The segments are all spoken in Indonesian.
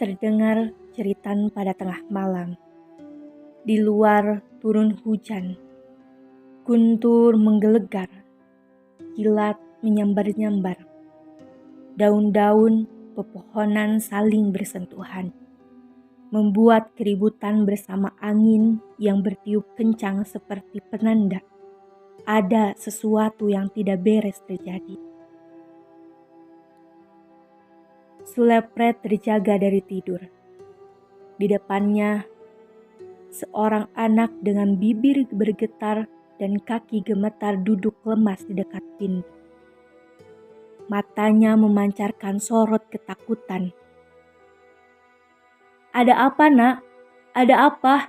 terdengar jeritan pada tengah malam. Di luar turun hujan. Guntur menggelegar. Kilat menyambar-nyambar. Daun-daun pepohonan saling bersentuhan. Membuat keributan bersama angin yang bertiup kencang seperti penanda ada sesuatu yang tidak beres terjadi. Sulepret terjaga dari tidur. Di depannya, seorang anak dengan bibir bergetar dan kaki gemetar duduk lemas di dekat pintu. Matanya memancarkan sorot ketakutan. "Ada apa, Nak? Ada apa?"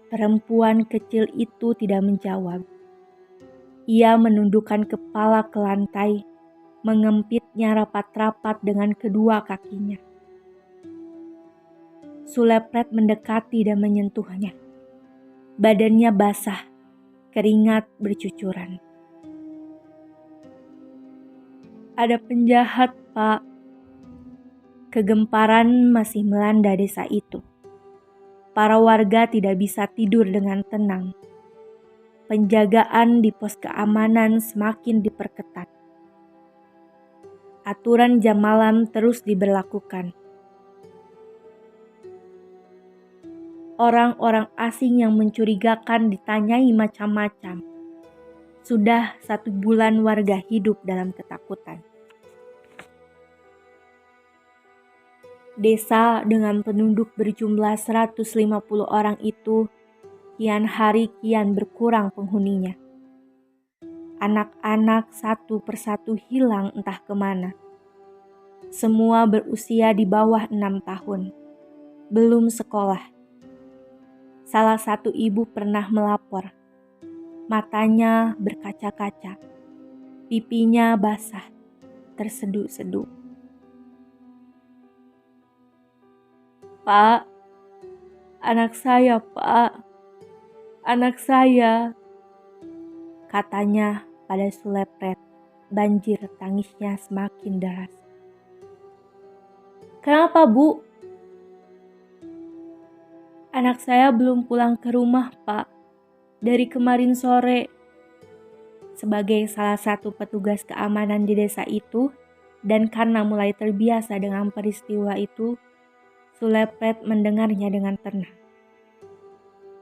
Perempuan kecil itu tidak menjawab. Ia menundukkan kepala ke lantai, mengempitnya rapat-rapat dengan kedua kakinya. Sulepret mendekati dan menyentuhnya. Badannya basah, keringat bercucuran. "Ada penjahat, Pak." Kegemparan masih melanda desa itu. Para warga tidak bisa tidur dengan tenang. Penjagaan di pos keamanan semakin diperketat. Aturan jam malam terus diberlakukan. Orang-orang asing yang mencurigakan ditanyai macam-macam. Sudah 1 bulan warga hidup dalam ketakutan. Desa dengan penduduk berjumlah 150 orang itu kian hari kian berkurang penghuninya. Anak-anak satu persatu hilang entah kemana. Semua berusia di bawah 6 tahun. Belum sekolah. Salah satu ibu pernah melapor. Matanya berkaca-kaca. Pipinya basah, terseduh-seduh. "Pak, anak saya, Pak. Anak saya," katanya pada Sulepret. Banjir tangisnya semakin deras. "Kenapa, Bu?" "Anak saya belum pulang ke rumah, Pak. Dari kemarin sore." Sebagai salah satu petugas keamanan di desa itu, dan karena mulai terbiasa dengan peristiwa itu, Sulepret mendengarnya dengan tenang.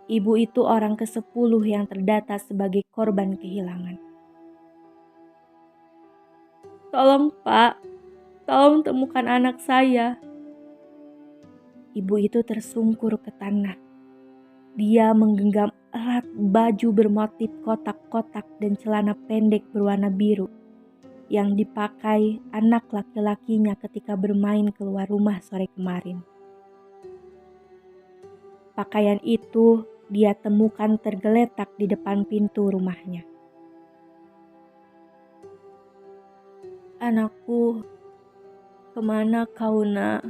Ibu itu orang ke-10 yang terdata sebagai korban kehilangan. "Tolong, Pak. Tolong temukan anak saya." Ibu itu tersungkur ke tanah. Dia menggenggam erat baju bermotif kotak-kotak dan celana pendek berwarna biru yang dipakai anak laki-lakinya ketika bermain keluar rumah sore kemarin. Pakaian itu dia temukan tergeletak di depan pintu rumahnya. "Anakku, kemana kau, Nak?"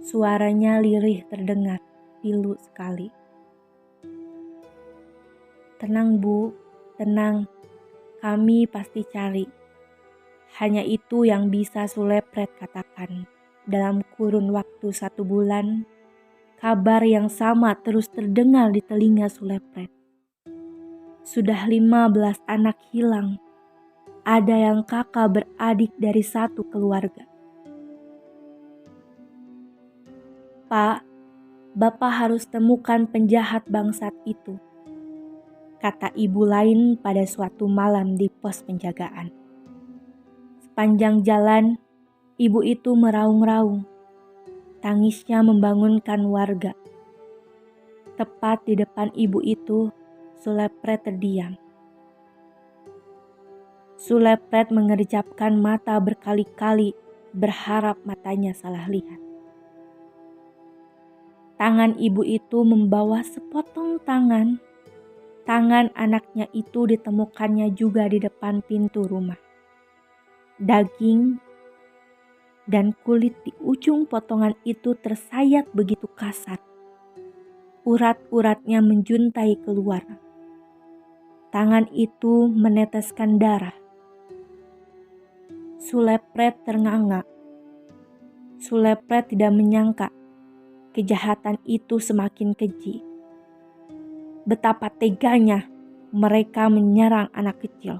Suaranya lirih terdengar, pilu sekali. "Tenang, Bu, tenang. Kami pasti cari." Hanya itu yang bisa Sulepret katakan. Dalam kurun waktu 1 bulan, kabar yang sama terus terdengar di telinga Sulepret. Sudah 15 anak hilang. Ada yang kakak beradik dari satu keluarga. "Pak, Bapak harus temukan penjahat bangsat itu," kata ibu lain pada suatu malam di pos penjagaan. Sepanjang jalan, ibu itu meraung-raung. Tangisnya membangunkan warga. Tepat di depan ibu itu, Sulepret terdiam. Sulepret mengerjapkan mata berkali-kali, berharap matanya salah lihat. Tangan ibu itu membawa sepotong tangan. Tangan anaknya itu ditemukannya juga di depan pintu rumah. Daging dan kulit di ujung potongan itu tersayat begitu kasar. Urat-uratnya menjuntai keluar. Tangan itu meneteskan darah. Sulepret ternganga. Sulepret tidak menyangka kejahatan itu semakin keji. Betapa teganya mereka menyerang anak kecil.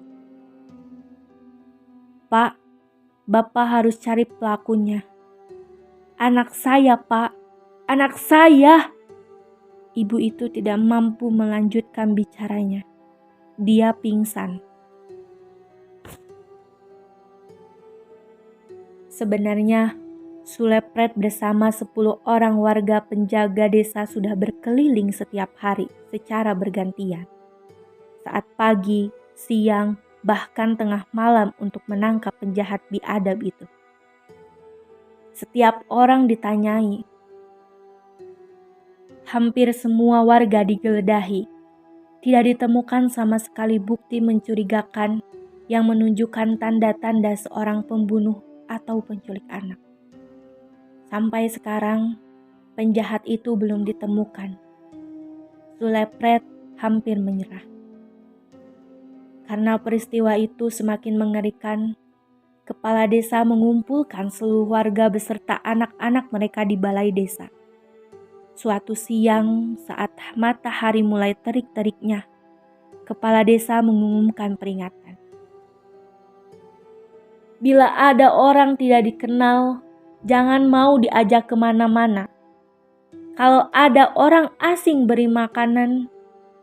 "Pak, Bapak harus cari pelakunya. Anak saya, Pak. Anak saya!" Ibu itu tidak mampu melanjutkan bicaranya. Dia pingsan. Sebenarnya, Sulepret bersama 10 orang warga penjaga desa sudah berkeliling setiap hari secara bergantian. Saat pagi, siang, bahkan tengah malam untuk menangkap penjahat biadab itu. Setiap orang ditanyai. Hampir semua warga digeledahi. Tidak ditemukan sama sekali bukti mencurigakan yang menunjukkan tanda-tanda seorang pembunuh atau penculik anak. Sampai sekarang, penjahat itu belum ditemukan. Sulepret hampir menyerah. Karena peristiwa itu semakin mengerikan, kepala desa mengumpulkan seluruh warga beserta anak-anak mereka di balai desa. Suatu siang, saat matahari mulai terik-teriknya, kepala desa mengumumkan peringatan. Bila ada orang tidak dikenal, jangan mau diajak kemana-mana. Kalau ada orang asing beri makanan,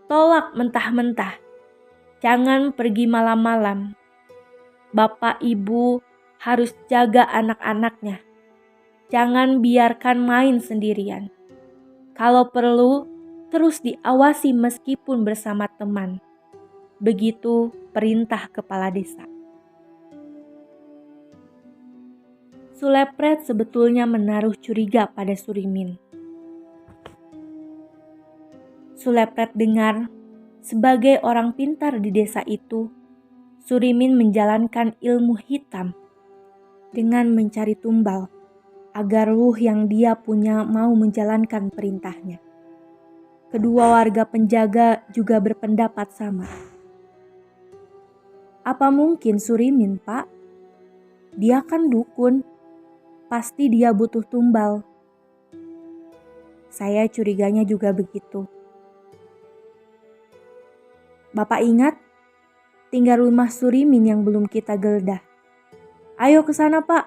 tolak mentah-mentah. Jangan pergi malam-malam. Bapak ibu harus jaga anak-anaknya. Jangan biarkan main sendirian. Kalau perlu, terus diawasi meskipun bersama teman. Begitu perintah kepala desa. Sulepret sebetulnya menaruh curiga pada Surimin. Sulepret dengar, sebagai orang pintar di desa itu, Surimin menjalankan ilmu hitam dengan mencari tumbal agar ruh yang dia punya mau menjalankan perintahnya. Kedua warga penjaga juga berpendapat sama. Apa mungkin Surimin, Pak? Dia kan dukun. Pasti dia butuh tumbal. Saya curiganya juga begitu. Bapak ingat? Tinggal rumah Surimin yang belum kita geledah. Ayo ke sana, Pak.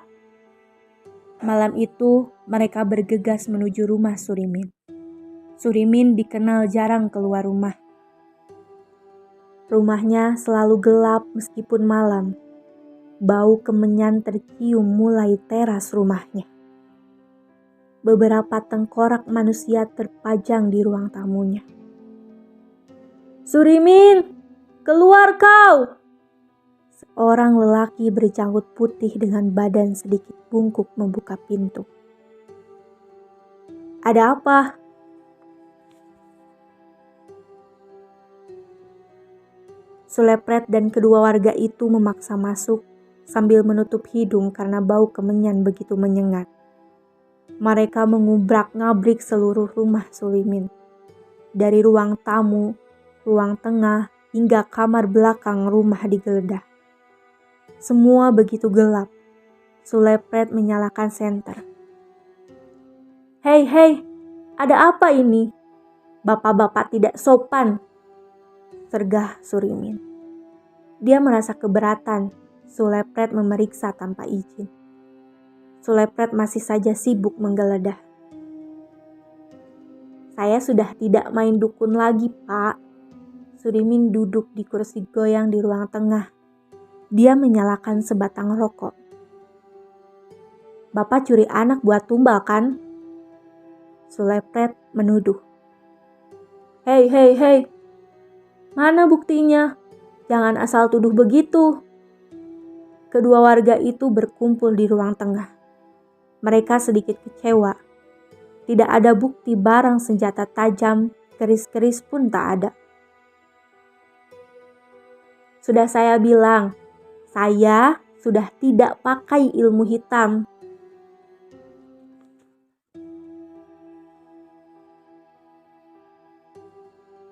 Malam itu mereka bergegas menuju rumah Surimin. Surimin dikenal jarang keluar rumah. Rumahnya selalu gelap meskipun malam. Bau kemenyan tercium mulai teras rumahnya. Beberapa tengkorak manusia terpajang di ruang tamunya. "Surimin, keluar kau!" Seorang lelaki berjanggut putih dengan badan sedikit bungkuk membuka pintu. "Ada apa?" Sulepret dan kedua warga itu memaksa masuk sambil menutup hidung karena bau kemenyan begitu menyengat. Mereka mengubrak-ngabrik seluruh rumah Surimin. Dari ruang tamu, ruang tengah, hingga kamar belakang rumah digeledah. Semua begitu gelap. Sulepret menyalakan senter. Hei, ada apa ini? Bapak-bapak tidak sopan," sergah Surimin. Dia merasa keberatan Sulepret memeriksa tanpa izin. Sulepret masih saja sibuk menggeledah. "Saya sudah tidak main dukun lagi, Pak." Surimin duduk di kursi goyang di ruang tengah. Dia menyalakan sebatang rokok. "Bapak curi anak buat tumbal kan?" Sulepret menuduh. Hei, mana buktinya? Jangan asal tuduh begitu." Kedua warga itu berkumpul di ruang tengah. Mereka sedikit kecewa. Tidak ada bukti barang senjata tajam, keris-keris pun tak ada. "Sudah saya bilang, saya sudah tidak pakai ilmu hitam."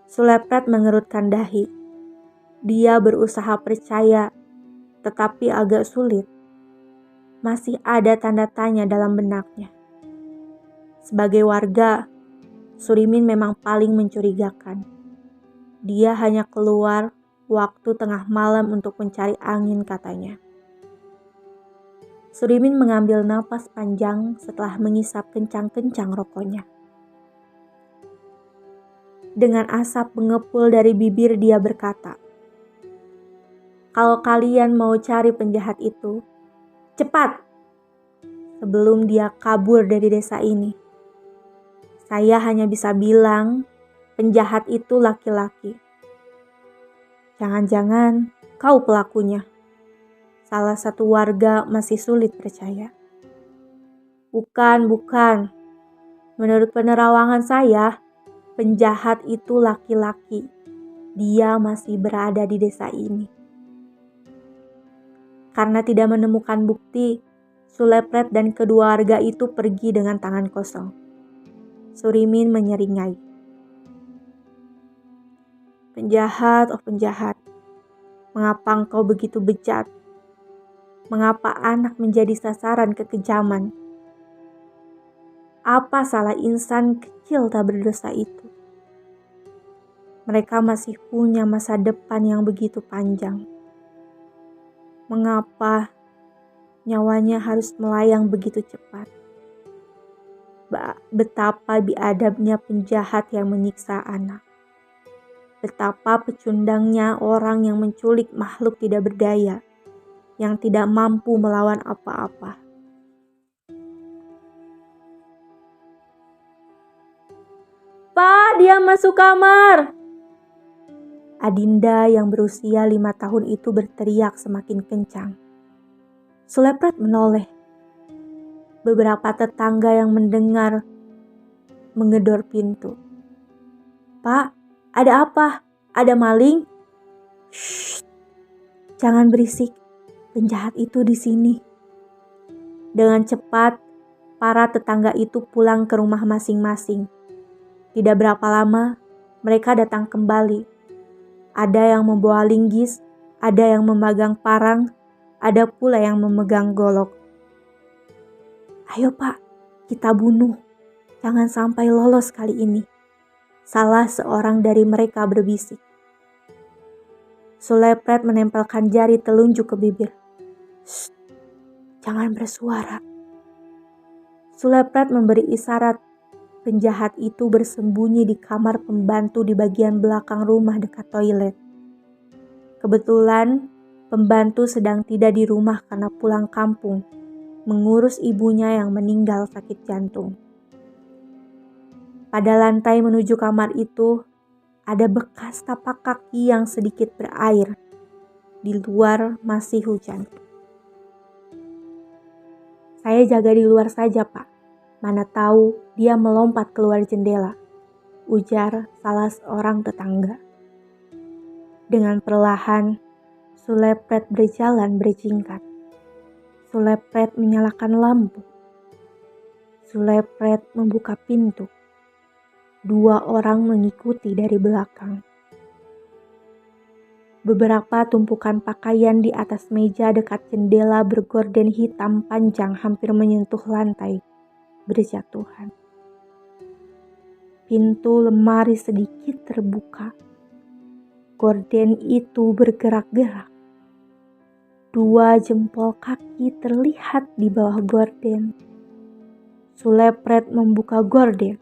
Sulepret mengerutkan dahi. Dia berusaha percaya, tetapi agak sulit. masih ada tanda tanya dalam benaknya. Sebagai warga, Surimin memang paling mencurigakan. Dia hanya keluar waktu tengah malam untuk mencari angin, katanya. Surimin mengambil napas panjang setelah mengisap kencang-kencang rokoknya. Dengan asap mengepul dari bibir, dia berkata, "Kalau kalian mau cari penjahat itu, cepat! Sebelum dia kabur dari desa ini. Saya hanya bisa bilang penjahat itu laki-laki. Jangan-jangan kau pelakunya." Salah satu warga masih sulit percaya. Bukan. Menurut penerawangan saya, penjahat itu laki-laki. Dia masih berada di desa ini. Karena tidak menemukan bukti, Sulepret dan kedua warga itu pergi dengan tangan kosong. Surimin menyeringai. "Penjahat, oh penjahat. Mengapa engkau begitu bejat? Mengapa anak menjadi sasaran kekejaman? Apa salah insan kecil tak berdosa itu? Mereka masih punya masa depan yang begitu panjang. Mengapa nyawanya harus melayang begitu cepat? Betapa biadabnya penjahat yang menyiksa anak. Betapa pecundangnya orang yang menculik makhluk tidak berdaya, yang tidak mampu melawan apa-apa." "Pak, dia masuk kamar!" Adinda yang berusia 5 tahun itu berteriak semakin kencang. Sulepret menoleh. Beberapa tetangga yang mendengar menggedor pintu. "Pak, ada apa? Ada maling?" "Shh, jangan berisik. Penjahat itu di sini." Dengan cepat, para tetangga itu pulang ke rumah masing-masing. Tidak berapa lama, mereka datang kembali. Ada yang membawa linggis, ada yang memegang parang, ada pula yang memegang golok. "Ayo Pak, kita bunuh. Jangan sampai lolos kali ini," salah seorang dari mereka berbisik. Sulepret menempelkan jari telunjuk ke bibir. "Shh, jangan bersuara." Sulepret memberi isyarat. Penjahat itu bersembunyi di kamar pembantu di bagian belakang rumah dekat toilet. Kebetulan, pembantu sedang tidak di rumah karena pulang kampung, mengurus ibunya yang meninggal sakit jantung. Pada lantai menuju kamar itu, ada bekas tapak kaki yang sedikit berair. Di luar masih hujan. "Saya jaga di luar saja, Pak. Mana tahu dia melompat keluar jendela," ujar salah seorang tetangga. Dengan perlahan, Sulepret berjalan berjingkat. Sulepret menyalakan lampu. Sulepret membuka pintu. 2 orang mengikuti dari belakang. Beberapa tumpukan pakaian di atas meja dekat jendela bergorden hitam panjang hampir menyentuh lantai berjatuhan. Pintu lemari sedikit terbuka. Gorden itu bergerak-gerak. 2 jempol kaki terlihat di bawah gorden. Sulepret membuka gorden.